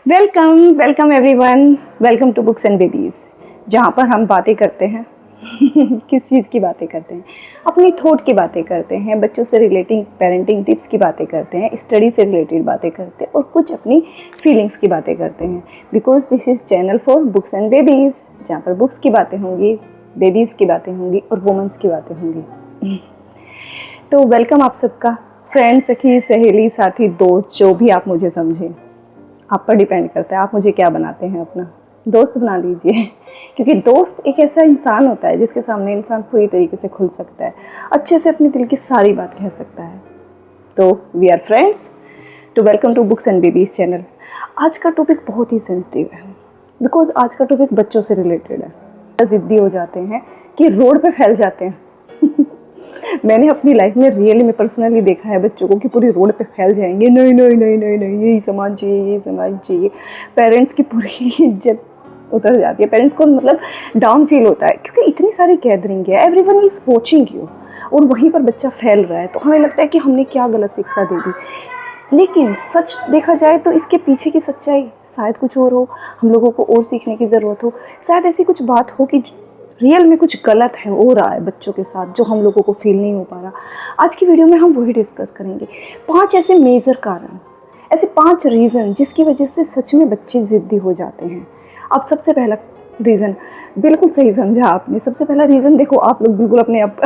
Welcome welcome everyone, welcome to books and babies, जहाँ पर हम बातें करते हैं किस चीज़ की बातें करते हैं? अपनी थॉट की बातें करते हैं, बच्चों से रिलेटिंग पेरेंटिंग टिप्स की बातें करते हैं, स्टडी से रिलेटेड बातें करते हैं और कुछ अपनी फीलिंग्स की बातें करते हैं। Because this is channel for books and babies, जहाँ पर बुक्स की बातें होंगी, बेबीज़ की बातें होंगी और वुमेंस की बातें होंगी। तो वेलकम आप सबका, फ्रेंड, सखी, सहेली, साथी, दोस्त, जो भी आप मुझे समझें, आप पर डिपेंड करता है आप मुझे क्या बनाते हैं। अपना दोस्त बना लीजिए क्योंकि दोस्त एक ऐसा इंसान होता है जिसके सामने इंसान पूरी तरीके से खुल सकता है, अच्छे से अपने दिल की सारी बात कह सकता है। तो we are friends to welcome to books and babies channel. आज का टॉपिक बहुत ही सेंसिटिव है बिकॉज आज का टॉपिक बच्चों से रिलेटेड है। ज़िद्दी हो जाते हैं कि रोड पे फैल जाते हैं। मैंने अपनी लाइफ में रियली में पर्सनली देखा है बच्चों को कि पूरी रोड पे फैल जाएंगे, नहीं नहीं नहीं नहीं नहीं यही सामान चाहिए, यही सामान चाहिए। पेरेंट्स की पूरी इज्जत उतर जाती है, पेरेंट्स को मतलब डाउन फील होता है क्योंकि इतनी सारी गैदरिंग है, एवरीवन इज़ वॉचिंग यू और वहीं पर बच्चा फैल रहा है। तो हमें लगता है कि हमने क्या गलत शिक्षा दे दी, लेकिन सच देखा जाए तो इसके पीछे की सच्चाई शायद कुछ और हो, हम लोगों को और सीखने की ज़रूरत हो। शायद ऐसी कुछ बात हो कि रियल में कुछ गलत है हो रहा है बच्चों के साथ जो हम लोगों को फील नहीं हो पा रहा। आज की वीडियो में हम वही डिस्कस करेंगे, 5 ऐसे मेजर कारण, ऐसे 5 रीज़न जिसकी वजह से सच में बच्चे ज़िद्दी हो जाते हैं। अब सबसे पहला रीज़न, बिल्कुल सही समझा आपने, सबसे पहला रीज़न देखो, आप लोग बिल्कुल अपने आप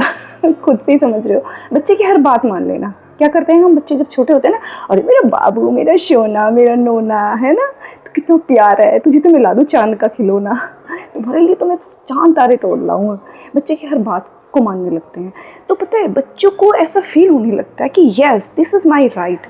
खुद से ही समझ रहे हो, बच्चे की हर बात मान लेना। क्या करते हैं हम बच्चे जब छोटे होते हैं ना, अरे मेरा बाबू, मेरा सोना, मेरा नोना है ना, तो कितना प्यार है, तुझे तो मैं ला दूँ चांद का खिलौना, तुम्हारे लिए तो मैं चांद तारे तोड़ लाऊंगा। बच्चे की हर बात को मानने लगते हैं। तो पता है बच्चों को ऐसा फील होने लगता है कि yes this is my right,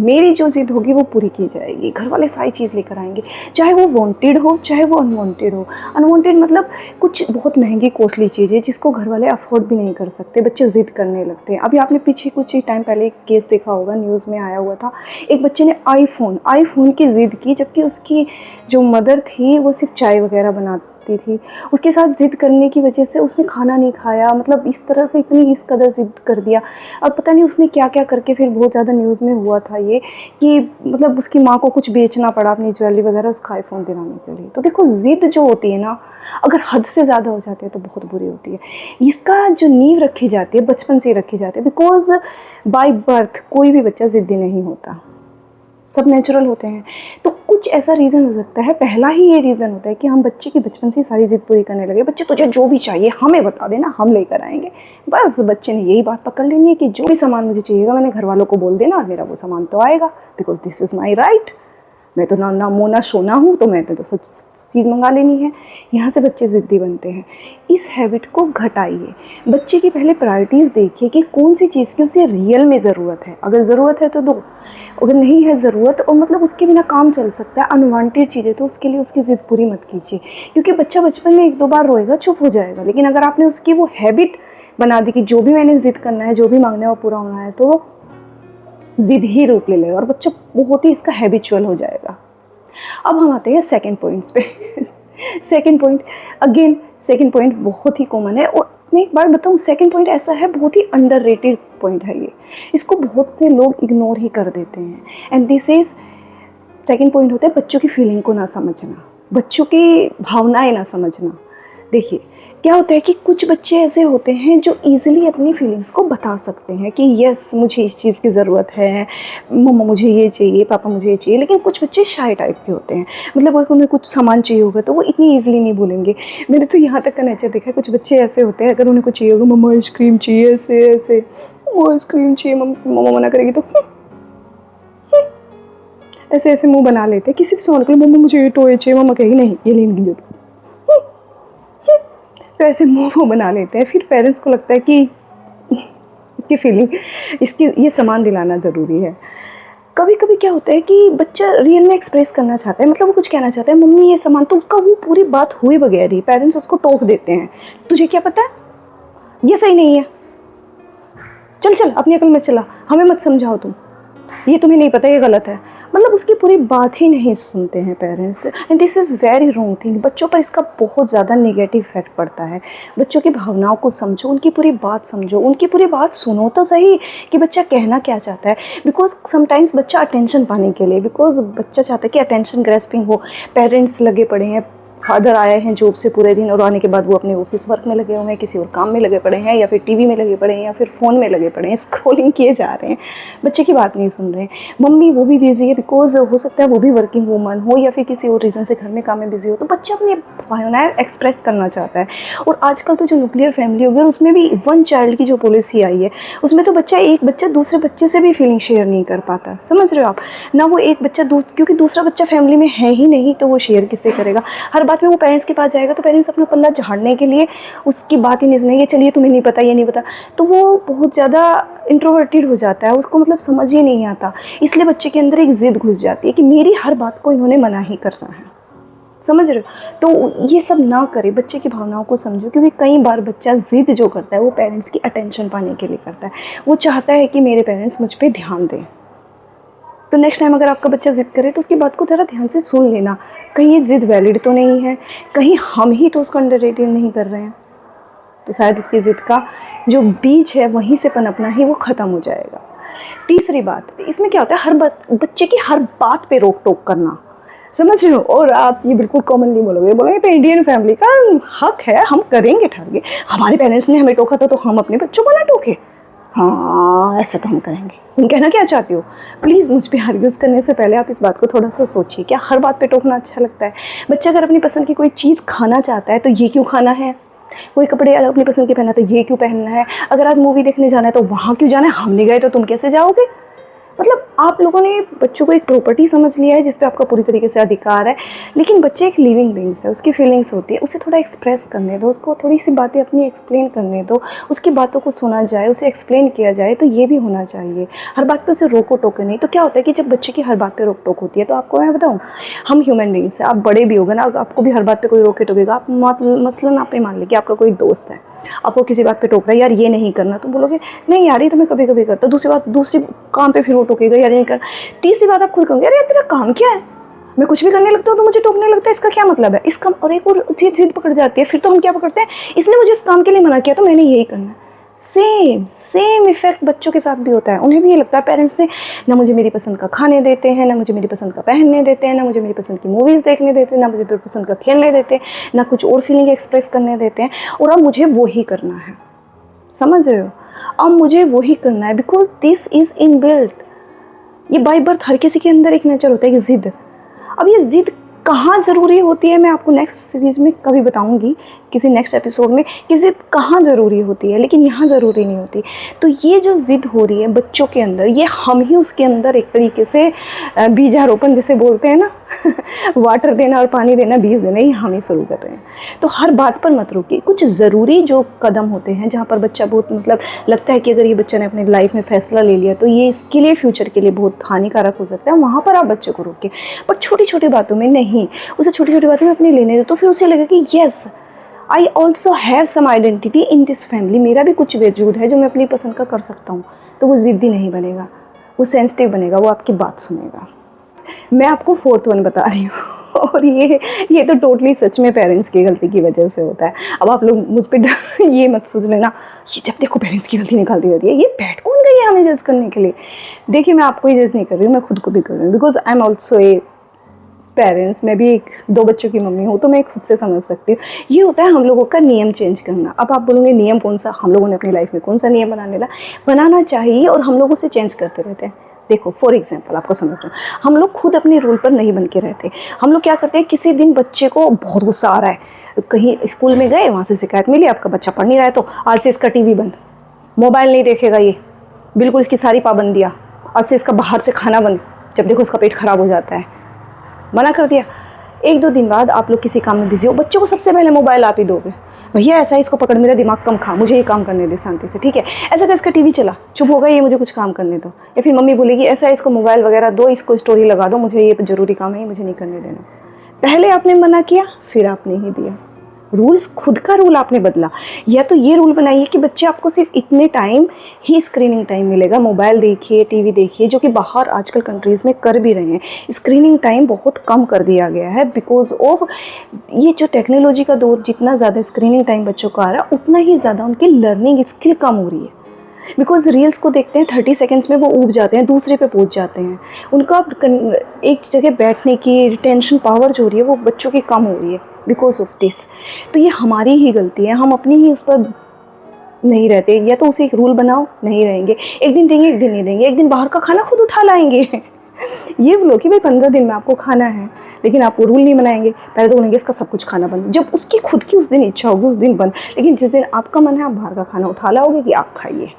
मेरी जो जिद होगी वो पूरी की जाएगी, घर वाले सारी चीज़ लेकर आएंगे, चाहे वो वांटेड हो चाहे वो अनवांटेड हो। अनवांटेड मतलब कुछ बहुत महंगी कॉस्टली चीज़ें जिसको घर वाले अफोर्ड भी नहीं कर सकते, बच्चे ज़िद करने लगते हैं। अभी आपने पीछे कुछ ही टाइम पहले एक केस देखा होगा, न्यूज़ में आया हुआ था, एक बच्चे ने आईफोन की ज़िद की, जबकि उसकी जो मदर थी वो सिर्फ चाय वगैरह बनाती थी। उसके साथ ज़िद करने की वजह से उसने खाना नहीं खाया, मतलब इस तरह से इतनी इस कदर ज़िद कर दिया। अब पता नहीं उसने क्या क्या करके, फिर बहुत ज़्यादा न्यूज़ में हुआ था ये कि मतलब उसकी माँ को कुछ बेचना पड़ा अपनी ज्वेलरी वगैरह उसका आईफोन दिलाने के लिए। तो देखो ज़िद जो होती है ना, अगर हद से ज़्यादा हो जाती है तो बहुत बुरी होती है। इसका जो नींव रखी जाती है बचपन से ही रखी जाती है, बिकॉज बाय बर्थ कोई भी बच्चा ज़िद्दी नहीं होता, सब नेचुरल होते हैं। तो कुछ ऐसा रीज़न हो सकता है, पहला ही ये रीज़न होता है कि हम बच्चे की बचपन से सारी ज़िद पूरी करने लगे। बच्चे तुझे जो भी चाहिए हमें बता देना, हम लेकर आएंगे। बस बच्चे ने यही बात पकड़ लेनी है कि जो भी सामान मुझे चाहिएगा मैंने घर वालों को बोल देना और मेरा वो सामान तो आएगा, because this is my right. मैं तो ना मोना सोना हूँ, तो मैंने तो सब चीज़ मंगा लेनी है। यहाँ से बच्चे ज़िद्दी बनते हैं। इस हैबिट को घटाइए, बच्चे की पहले प्रायोरिटीज़ देखिए कि कौन सी चीज़ की उसे रियल में ज़रूरत है। अगर ज़रूरत है तो दो, अगर नहीं है ज़रूरत और मतलब उसके बिना काम चल सकता है, अनवांटेड चीज़ें, तो उसके लिए उसकी ज़िद पूरी मत कीजिए। क्योंकि बच्चा बचपन में 1-2 बार रोएगा, चुप हो जाएगा, लेकिन अगर आपने उसकी वो हैबिट बना दी कि जो भी मैंने ज़िद करना है, जो भी मांगना है वो पूरा होना है, तो ज़िद ही रूप ले लेगा और बच्चा बहुत ही इसका हैबिचुअल हो जाएगा। अब हम आते हैं सेकंड पॉइंट्स पे। Second point, again second point बहुत ही कॉमन है और मैं एक बार बताऊं, सेकंड पॉइंट ऐसा है, बहुत ही अंडररेटेड पॉइंट है ये, इसको बहुत से लोग इग्नोर ही कर देते हैं। And this is second point होता है बच्चों की फीलिंग को ना समझना, बच्चों की भावनाएं ना समझना। देखिए क्या होता है कि कुछ बच्चे ऐसे होते हैं जो इजीली अपनी फीलिंग्स को बता सकते हैं कि यस मुझे इस चीज़ की ज़रूरत है, मम्मा मुझे ये चाहिए, पापा मुझे ये चाहिए। लेकिन कुछ बच्चे शाय टाइप के होते हैं, मतलब अगर उन्हें कुछ सामान चाहिए होगा तो वो इतनी ईजिली नहीं बोलेंगे। मैंने तो यहाँ तक का नेचर देखा है, कुछ बच्चे ऐसे होते हैं अगर उन्हें कुछ चाहिए होगा, मम्मा आइसक्रीम चाहिए, ऐसे ऐसे, मम्मा आइसक्रीम चाहिए, मम्मा मना करेगी तो ऐसे ऐसे मुँह बना लेते हैं। किसी भी सामान के लिए मम्मा मुझे ये टॉय चाहिए, मम्मा कहेगी नहीं ये लेने की, तो ऐसे मुंह वो बना लेते हैं। फिर पेरेंट्स को लगता है कि इसकी फीलिंग, इसकी ये सामान दिलाना ज़रूरी है। कभी कभी क्या होता है कि बच्चा रियल में एक्सप्रेस करना चाहता है, मतलब वो कुछ कहना चाहता है, मम्मी ये सामान, तो उसका वो पूरी बात हुए बगैर ही पेरेंट्स उसको टोक देते हैं, तुझे क्या पता है, ये सही नहीं है, चल चल अपनी अकल में चला, हमें मत समझाओ तुम, ये तुम्हें नहीं पता, ये गलत है। मतलब उसकी पूरी बात ही नहीं सुनते हैं parents, and this is very wrong thing. बच्चों पर इसका बहुत ज़्यादा नेगेटिव इफेक्ट पड़ता है। बच्चों की भावनाओं को समझो, उनकी पूरी बात समझो, उनकी पूरी बात सुनो तो सही कि बच्चा कहना क्या चाहता है। बिकॉज समटाइम्स बच्चा अटेंशन पाने के लिए, बिकॉज बच्चा चाहता है कि अटेंशन ग्रेस्पिंग हो, पेरेंट्स लगे पड़े हैं, फादर आए हैं जॉब से पूरे दिन और आने के बाद वो अपने ऑफिस वर्क में लगे हुए हैं, किसी और काम में लगे पड़े हैं, या फिर टीवी में लगे पड़े हैं, या फिर फ़ोन में लगे पड़े हैं, स्क्रॉलिंग किए जा रहे हैं, बच्चे की बात नहीं सुन रहे हैं। मम्मी वो भी बिजी है, बिकॉज हो सकता है वो भी वर्किंग वूमन हो, या फिर किसी और रीज़न से घर में काम में बिजी हो, तो बच्चा अपनी भावनाएं एक्सप्रेस करना चाहता है। और आजकल तो जो न्यूक्लियर फैमिली हो गई, उसमें भी वन चाइल्ड की जो पॉलिसी आई है, उसमें तो एक बच्चा दूसरे बच्चे से भी फीलिंग शेयर नहीं कर पाता। समझ रहे हो आप ना? वो एक बच्चा क्योंकि दूसरा बच्चा फैमिली में है ही नहीं, तो वो शेयर किससे करेगा? हर बात में वो पेरेंट्स के पास जाएगा तो पेरेंट्स अपना पल्ला झाड़ने के लिए उसकी बात ही नहीं सुनेंगे, चलिए तुम्हें नहीं पता, ये नहीं पता, तो वो बहुत ज़्यादा इंट्रोवर्टेड हो जाता है, उसको मतलब समझ ही नहीं आता। इसलिए बच्चे के अंदर एक ज़िद घुस जाती है कि मेरी हर बात को इन्होंने मना ही करना है। समझ रहे हो? तो ये सब ना करे, बच्चे की भावनाओं को समझो, क्योंकि कई बार बच्चा ज़िद जो करता है वो पेरेंट्स की अटेंशन पाने के लिए करता है। वो चाहता है कि मेरे पेरेंट्स मुझ पर ध्यान दें। तो नेक्स्ट टाइम अगर आपका बच्चा ज़िद करे तो उसकी बात को ज़रा ध्यान से सुन लेना, कहीं ये ज़िद वैलिड तो नहीं है, कहीं हम ही तो उसको अंडररेटेड नहीं कर रहे हैं, तो शायद उसकी ज़िद का जो बीज है वहीं से पनपना ही वो ख़त्म हो जाएगा। तीसरी बात, इसमें क्या होता है, हर बच्चे की हर बात पे रोक टोक करना। समझ रहे हो? और आप ये बिल्कुल कॉमनली बोलोगे तो इंडियन फैमिली का हक है, हम करेंगे ठहरेंगे, हमारे पेरेंट्स ने हमें टोका था तो हम अपने बच्चों को ना टोके, हाँ ऐसा तो हम करेंगे। तुम कहना क्या चाहती हो? प्लीज़ मुझ पे आर्ग्यूज़ करने से पहले आप इस बात को थोड़ा सा सोचिए, क्या हर बात पे टोकना अच्छा लगता है? बच्चा अगर अपनी पसंद की कोई चीज़ खाना चाहता है तो ये क्यों खाना है? कोई कपड़े अगर अपनी पसंद के पहना तो ये क्यों पहनना है? अगर आज मूवी देखने जाना है तो वहाँ क्यों जाना है? हम नहीं गए तो तुम कैसे जाओगे? मतलब आप लोगों ने बच्चों को एक प्रॉपर्टी समझ लिया है जिस पे आपका पूरी तरीके से अधिकार है, लेकिन बच्चे एक लिविंग बीइंग्स है, उसकी फीलिंग्स होती है, उसे थोड़ा एक्सप्रेस करने दो, उसको थोड़ी सी बातें अपनी एक्सप्लेन करने दो, उसकी बातों को सुना जाए, उसे एक्सप्लेन किया जाए, तो ये भी होना चाहिए। हर बात पे उसे रोको टोके नहीं। तो क्या होता है कि जब बच्चे की हर बात पे रोक टोक होती है, तो आपको मैं बताऊँ, हम ह्यूमन बीइंग्स हैं, आप बड़े भी होगे ना, आपको भी हर बात पे कोई रोके टोकेगा। आप मसलन आपने मान लिया कि आपका कोई दोस्त है, आपको किसी बात पे टोक रहा है, यार ये नहीं करना, तो बोलोगे नहीं यार ये तो मैं कभी कभी करता। दूसरी काम पे फिर वो टोकेगा, यार नहीं कर। तीसरी बात आप खुद कहोगे, यार तेरा काम क्या है, मैं कुछ भी करने लगता हूँ तो मुझे टोकने लगता है, इसका क्या मतलब है? इसका और एक और जिद पकड़ जाती है। फिर तो हम क्या पकड़ते हैं, इसने मुझे इस काम के लिए मना किया तो मैंने यही करना है। सेम इफेक्ट बच्चों के साथ भी होता है। उन्हें भी ये लगता है पेरेंट्स ने ना मुझे मेरी पसंद का खाने देते हैं, ना मुझे मेरी पसंद का पहनने देते हैं, ना मुझे मेरी पसंद की मूवीज़ देखने देते हैं, ना मुझे मेरी पसंद का खेलने देते हैं, ना कुछ और फीलिंग एक्सप्रेस करने देते हैं, और अब मुझे वो ही करना है। समझ रहे हो? अब मुझे वो ही करना है, because this is in built. ये बाय बर्थ हर किसी के अंदर एक नेचर होता है कि ज़िद। अब ये ज़िद कहाँ ज़रूरी होती है, मैं आपको नेक्स्ट सीरीज़ में कभी बताऊंगी, किसी नेक्स्ट एपिसोड में, कि ज़िद कहाँ ज़रूरी होती है, लेकिन यहाँ ज़रूरी नहीं होती। तो ये जो ज़िद हो रही है बच्चों के अंदर, ये हम ही उसके अंदर एक तरीके से बीजारोपण जिसे बोलते हैं ना वाटर देना और पानी देना, बीज देना, ये हम ही शुरू कर रहे हैं। तो हर बात पर मत रुकिए। कुछ ज़रूरी जो कदम होते हैं जहाँ पर बच्चा बहुत मतलब लगता है कि अगर ये बच्चे ने अपनी लाइफ में फ़ैसला ले लिया तो ये इसके लिए फ्यूचर के लिए बहुत हानिकारक हो सकता है, वहाँ पर आप बच्चे को रोकिए। पर छोटी छोटी बातों में नहीं, उसे छोटी छोटी बातों में अपने लेने दो, तो फिर उसे लगे कि yes I also have some identity in this family, मेरा भी कुछ वजूद है जो मैं अपनी पसंद का कर सकता हूँ। तो वो ज़िद्दी नहीं बनेगा, वो सेंसिटिव बनेगा, वो आपकी बात सुनेगा। मैं आपको फोर्थ वन बता रही हूँ और ये तो टोटली सच में पेरेंट्स की गलती की वजह से होता है। अब आप लोग मुझ पर ये मत सोच लेना, ये जब देखो पेरेंट्स की गलती निकालती रहती है, ये बैठ कौन गई है हमें जज करने के लिए। देखिए मैं आपको ही जज नहीं कर रही हूँ, मैं खुद को भी कर रही हूँ, because I am also a parents. मैं भी 2 बच्चों की मम्मी हूँ, तो मैं खुद से समझ सकती हूँ। ये होता है हम लोगों का नियम चेंज करना। अब आप बोलोगे नियम कौन सा, हम लोगों ने अपनी लाइफ में कौन सा नियम बनाना चाहिए और हम लोग उसे चेंज करते रहते हैं। देखो फॉर एग्जांपल आपको समझना, हम लोग खुद अपने रूल पर नहीं बन के रहते। हम लोग क्या करते हैं, किसी दिन बच्चे को बहुत गुस्सा आ रहा है, कहीं स्कूल में गए, वहाँ से शिकायत मिली आपका बच्चा पढ़ नहीं रहा है, तो आज से इसका टीवी बंद, मोबाइल नहीं देखेगा, ये बिल्कुल इसकी सारी पाबंदियाँ, आज से इसका बाहर से खाना बंद, जब देखो इसका पेट खराब हो जाता है, मना कर दिया। 1-2 दिन बाद आप लोग किसी काम में बिजी हो, बच्चों को सबसे पहले मोबाइल आप ही दोगे, भैया ऐसा इसको पकड़, मेरा दिमाग कम खा, मुझे ये काम करने दे शांति से, ठीक है, ऐसा कर इसका टीवी चला, चुप होगा ये, मुझे कुछ काम करने दो। या फिर मम्मी बोलेगी ऐसा इसको मोबाइल वगैरह दो, इसको स्टोरी लगा दो, मुझे ये ज़रूरी काम है, ये मुझे नहीं करने देना। पहले आपने मना किया, फिर आपने ही दिया। रूल्स खुद का रूल आपने बदला, या तो ये रूल बनाइए कि बच्चे आपको सिर्फ इतने टाइम ही स्क्रीनिंग टाइम मिलेगा। मोबाइल देखिए, टीवी देखिए, जो कि बाहर आजकल कंट्रीज़ में कर भी रहे हैं। स्क्रीनिंग टाइम बहुत कम कर दिया गया है बिकॉज ऑफ ये जो टेक्नोलॉजी का दौर, जितना ज़्यादा स्क्रीनिंग टाइम बच्चों का आ रहा है उतना ही ज़्यादा उनकी लर्निंग स्किल कम हो रही है। बिकॉज रील्स को देखते हैं 30 सेकेंड्स में वो ऊब जाते हैं, दूसरे पे पहुंच जाते हैं। उनका एक जगह बैठने की रिटेंशन पावर जो हो रही है वो बच्चों की कम हो रही है बिकॉज ऑफ दिस। तो ये हमारी ही गलती है, हम अपनी ही उस पर नहीं रहते। या तो उसे एक रूल बनाओ, नहीं रहेंगे, एक दिन देंगे एक दिन नहीं देंगे, एक दिन बाहर का खाना खुद उठा लाएंगे ये बोलो कि भाई 15 दिन में आपको खाना है, लेकिन आप वो रूल नहीं बनाएंगे। पहले तो बोलेंगे इसका सब कुछ खाना बंद, जब उसकी खुद की उस दिन इच्छा होगी उस दिन बंद, लेकिन जिस दिन आपका मन है आप बाहर का खाना उठा लाओगे कि आप खाइए,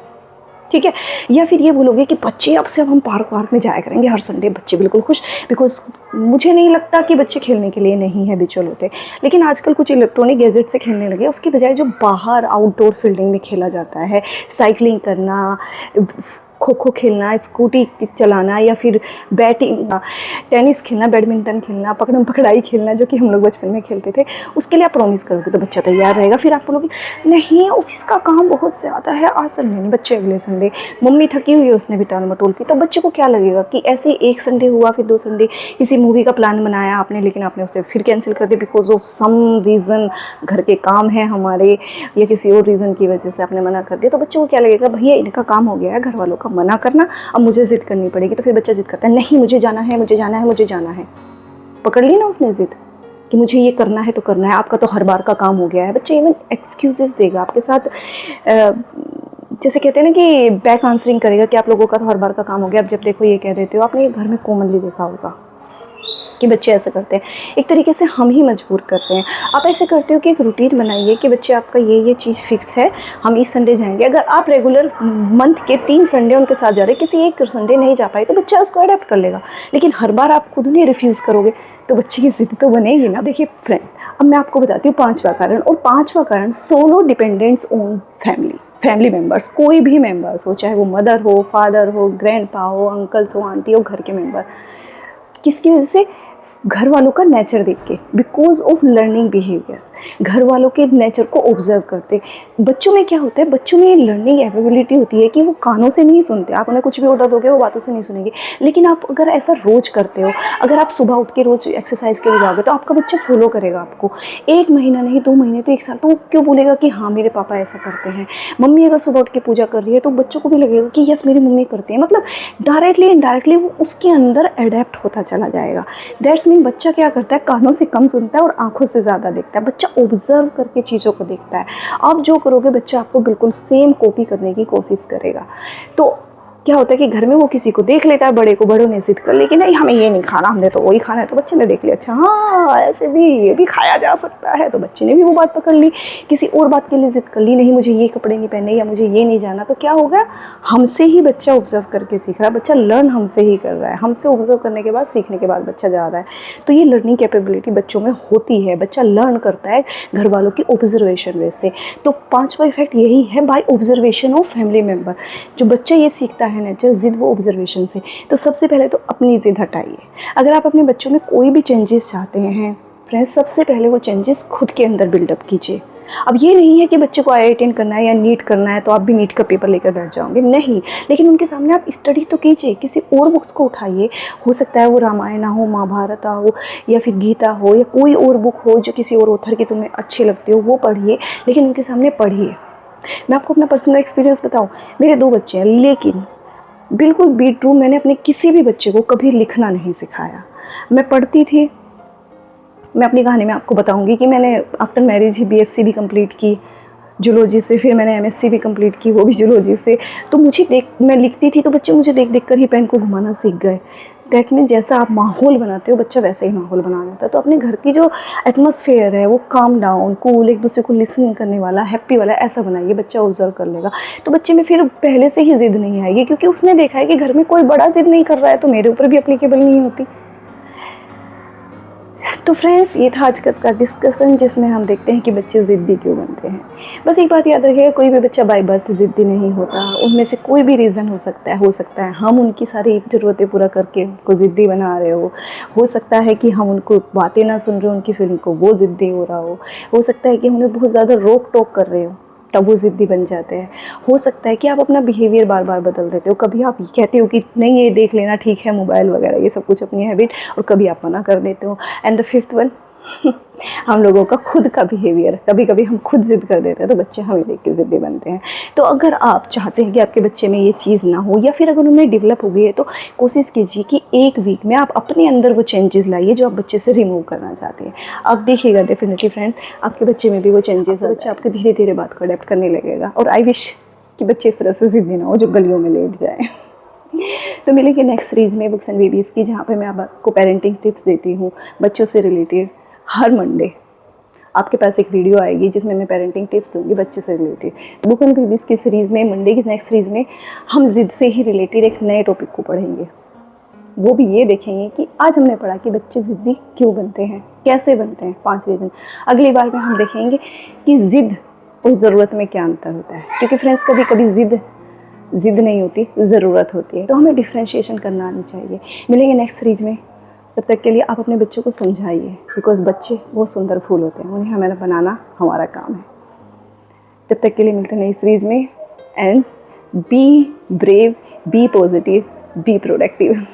ठीक है। या फिर ये बोलोगे कि बच्चे अब से अब हम पार्क वार्क में जाया करेंगे हर संडे, बच्चे बिल्कुल खुश। बिकॉज मुझे नहीं लगता कि बच्चे खेलने के लिए नहीं है हैबिचुअल होते, लेकिन आजकल कुछ इलेक्ट्रॉनिक गैजेट से खेलने लगे, उसकी बजाय जो बाहर आउटडोर फील्डिंग में खेला जाता है, साइकिलिंग करना, खो खो खेलना, स्कूटी चलाना, या फिर बैटिंग, टेनिस खेलना, बैडमिंटन खेलना, पकड़म पकड़ाई खेलना, जो कि हम लोग बचपन में खेलते थे, उसके लिए आप प्रॉमिस करोगे तो बच्चा तैयार रहेगा। फिर आप बोलोगे नहीं ऑफिस का काम बहुत ज़्यादा है, आज संडे नहीं, बच्चे अगले संडे, मम्मी थकी हुई है उसने भी टाल मटोल की, तो बच्चे को क्या लगेगा कि ऐसे एक संडे हुआ, फिर 2 संडे किसी मूवी का प्लान बनाया आपने, लेकिन आपने उसे फिर कैंसिल कर दिया बिकॉज ऑफ सम रीज़न, घर के काम है हमारे या किसी और रीज़न की वजह से आपने मना कर दिया। तो बच्चों को क्या लगेगा, भैया इनका काम हो गया है घर वालों का मना करना, अब मुझे जिद करनी पड़ेगी। तो फिर बच्चा जिद करता है, नहीं मुझे जाना है, मुझे जाना है, मुझे जाना है। पकड़ ली ना उसने जिद कि मुझे ये करना है तो करना है, आपका तो हर बार का काम हो गया है। बच्चा इवन एक्सक्यूजेस देगा आपके साथ, जैसे कहते हैं ना कि बैक आंसरिंग करेगा कि आप लोगों का तो हर बार का काम हो गया, अब जब देखो ये कह देते हो। आपने ये घर में कॉमनली देखा होगा कि बच्चे ऐसे करते हैं, एक तरीके से हम ही मजबूर करते हैं। आप ऐसे करते हो कि एक रूटीन बनाइए कि बच्चे आपका ये चीज़ फिक्स है, हम इस संडे जाएंगे। अगर आप रेगुलर मंथ के 3 संडे उनके साथ जा रहे हैं, किसी एक संडे नहीं जा पाए तो बच्चा उसको अडेप्ट कर लेगा। लेकिन हर बार आप खुद उन्हें रिफ्यूज़ करोगे तो बच्चे की ज़िद तो बनेगी ना। देखिए फ्रेंड, अब मैं आपको बताती हूँ 5वां कारण, और 5वां कारण solo dependence on family members. कोई भी मेम्बर्स हो, चाहे वो मदर हो, फादर हो, ग्रैंड पा हो, अंकल्स हो, आंटी हो, घर के मेम्बर, किसकी वजह से, घर वालों का नेचर देख के, बिकॉज ऑफ लर्निंग बिहेवियर्स, घर वालों के नेचर को ऑब्जर्व करते। बच्चों में क्या होता है, बच्चों में लर्निंग एबिलिटी होती है कि वो कानों से नहीं सुनते, आप उन्हें कुछ भी ऑर्डर दोगे वो बातों से नहीं सुनेंगे। लेकिन आप अगर ऐसा रोज़ करते हो, अगर आप सुबह उठ के रोज़ एक्सरसाइज के लिए जाओगे तो आपका बच्चा फॉलो करेगा आपको। 1 महीना नहीं, 2 महीने तो 1 साल, तो वो क्यों बोलेगा कि हाँ मेरे पापा ऐसा करते हैं। मम्मी अगर सुबह उठ के पूजा कर रही है तो बच्चों को भी लगेगा कि यस मेरी मम्मी करती है। मतलब डायरेक्टली इनडायरेक्टली वो उसके अंदर अडेप्ट होता चला जाएगा। दैट्स मीन बच्चा क्या करता है, कानों से कम सुनता है और आंखों से ज़्यादा देखता है। बच्चा ऑब्जर्व करके चीज़ों को देखता है। आप जो करोगे बच्चा आपको बिल्कुल सेम कॉपी करने की कोशिश करेगा। तो क्या होता है कि घर में वो किसी को देख लेता है, बड़े को, बड़ों ने जिद कर ली कि नहीं हमें ये नहीं खाना, हमने तो वही खाना है, तो बच्चे ने देख लिया अच्छा हाँ ऐसे भी ये भी खाया जा सकता है, तो बच्चे ने भी वो बात पकड़ ली। किसी और बात के लिए जिद कर ली, नहीं मुझे ये कपड़े नहीं पहने या मुझे ये नहीं जाना, तो क्या होगा, हमसे ही बच्चा ऑब्जर्व करके सीख रहा है। बच्चा लर्न हमसे ही कर रहा है, हमसे ऑब्जर्व करने के बाद, सीखने के बाद बच्चा जा रहा है। तो ये लर्निंग कैपेबिलिटी बच्चों में होती है, बच्चा लर्न करता है घर वालों की ऑब्जर्वेशन वे से। तो 5वां इफेक्ट यही है, by observation of family member. जो बच्चा ये सीखता है नेचर, जिद वो ऑब्जर्वेशन से। तो सबसे पहले तो अपनी जिद हटाइए। अगर आप अपने बच्चों में कोई भी चेंजेस चाहते हैं फ्रेंड्स, सबसे पहले वो चेंजेस खुद के अंदर बिल्डअप कीजिए। अब ये नहीं है कि बच्चे को IIT करना है या नीट करना है तो आप भी नीट का पेपर लेकर बैठ जाओगे, नहीं। लेकिन उनके सामने आप स्टडी तो कीजिए, किसी और बुक्स को उठाइए। हो सकता है वो रामायण हो, महाभारत हो, या फिर गीता हो, या कोई और बुक हो जो किसी और ऑथर की तुम्हें अच्छी लगती हो, वो पढ़िए, लेकिन उनके सामने पढ़िए। मैं आपको अपना पर्सनल एक्सपीरियंस बताऊँ, मेरे 2 बच्चे हैं, लेकिन बिल्कुल बी ट्रू, मैंने अपने किसी भी बच्चे को कभी लिखना नहीं सिखाया। मैं पढ़ती थी, मैं अपनी कहानी में आपको बताऊंगी कि मैंने आफ्टर मैरिज ही BSc भी कंप्लीट की जूलॉजी से, फिर मैंने MSc भी कंप्लीट की, वो भी जूलॉजी से। तो मुझे मैं लिखती थी तो बच्चे मुझे देख देख कर ही पेन को घुमाना सीख गए। दैट मीन जैसा आप माहौल बनाते हो बच्चा वैसे ही माहौल बना लेता है। तो अपने घर की जो एटमॉस्फेयर है वो काम डाउन, कूल, एक दूसरे को लिसन करने वाला, हैप्पी वाला, ऐसा बनाइए, बच्चा ऑब्जर्व कर लेगा। तो बच्चे में फिर पहले से ही जिद नहीं आएगी, क्योंकि उसने देखा है कि घर में कोई बड़ा जिद नहीं कर रहा है तो मेरे ऊपर भी अप्लीकेबल नहीं होती। तो फ्रेंड्स, ये था आज का डिस्कशन जिसमें हम देखते हैं कि बच्चे ज़िद्दी क्यों बनते हैं। बस एक बात याद रखिएगा, कोई भी बच्चा बाय बर्थ ज़िद्दी नहीं होता। उनमें से कोई भी रीज़न हो सकता है हम उनकी सारी ज़रूरतें पूरा करके उनको ज़िद्दी बना रहे हो सकता है कि हम उनको बातें ना सुन रहे हो, उनकी फीलिंग को, वो ज़िद्दी हो रहा हो सकता है कि हम उन्हें बहुत ज़्यादा रोक टोक कर रहे हो, तब वो ज़िद्दी बन जाते हैं। हो सकता है कि आप अपना बिहेवियर बार बार बदल देते हो, कभी आप कहते हो कि नहीं ये देख लेना ठीक है, मोबाइल वगैरह ये सब कुछ अपनी हैबिट, और कभी आप मना कर देते हो। एंड द फिफ्थ वन, हम लोगों का खुद का बिहेवियर, कभी कभी हम खुद ज़िद कर देते हैं तो बच्चे हमें देख के ज़िद्दी बनते हैं। तो अगर आप चाहते हैं कि आपके बच्चे में ये चीज़ ना हो, या फिर अगर उनमें डेवलप हो गई है, तो कोशिश कीजिए कि एक वीक में आप अपने अंदर वो चेंजेस लाइए जो आप बच्चे से रिमूव करना चाहते हैं। आप देखिएगा डेफिनेटली फ्रेंड्स, आपके बच्चे में भी वो चेंजेस, बच्चा आपके धीरे धीरे बात को अडेप्ट करने लगेगा। और आई विश कि बच्चे इस तरह से ज़िद्दी ना हो जो गलियों में लेट जाए। तो मिलेंगे नेक्स्ट सीरीज़ में बुक्स एंड बेबीज़ की, जहाँ पे मैं आपको पेरेंटिंग टिप्स देती हूँ बच्चों से रिलेटेड। हर मंडे आपके पास एक वीडियो आएगी जिसमें मैं पेरेंटिंग टिप्स दूंगी बच्चे से रिलेटेड। बुक एंड बेबीज़ की सीरीज़ में मंडे की नेक्स्ट सीरीज़ में हम ज़िद से ही रिलेटेड एक नए टॉपिक को पढ़ेंगे। वो भी ये देखेंगे कि आज हमने पढ़ा कि बच्चे ज़िद्दी क्यों बनते हैं, कैसे बनते हैं, 5 रीज़न। अगली बार में हम देखेंगे कि ज़िद और ज़रूरत में क्या अंतर होता है, क्योंकि फ्रेंड्स कभी कभी ज़िद नहीं होती, ज़रूरत होती है। तो हमें डिफ्रेंशिएशन करना आनी चाहिए। मिलेंगे नेक्स्ट सीरीज़ में, तब तक के लिए आप अपने बच्चों को समझाइए, बिकॉज बच्चे बहुत सुंदर फूल होते हैं, उन्हें हमें बनाना हमारा काम है। तब तक के लिए मिलते हैं नई सीरीज़ में। And be brave, be positive, be productive.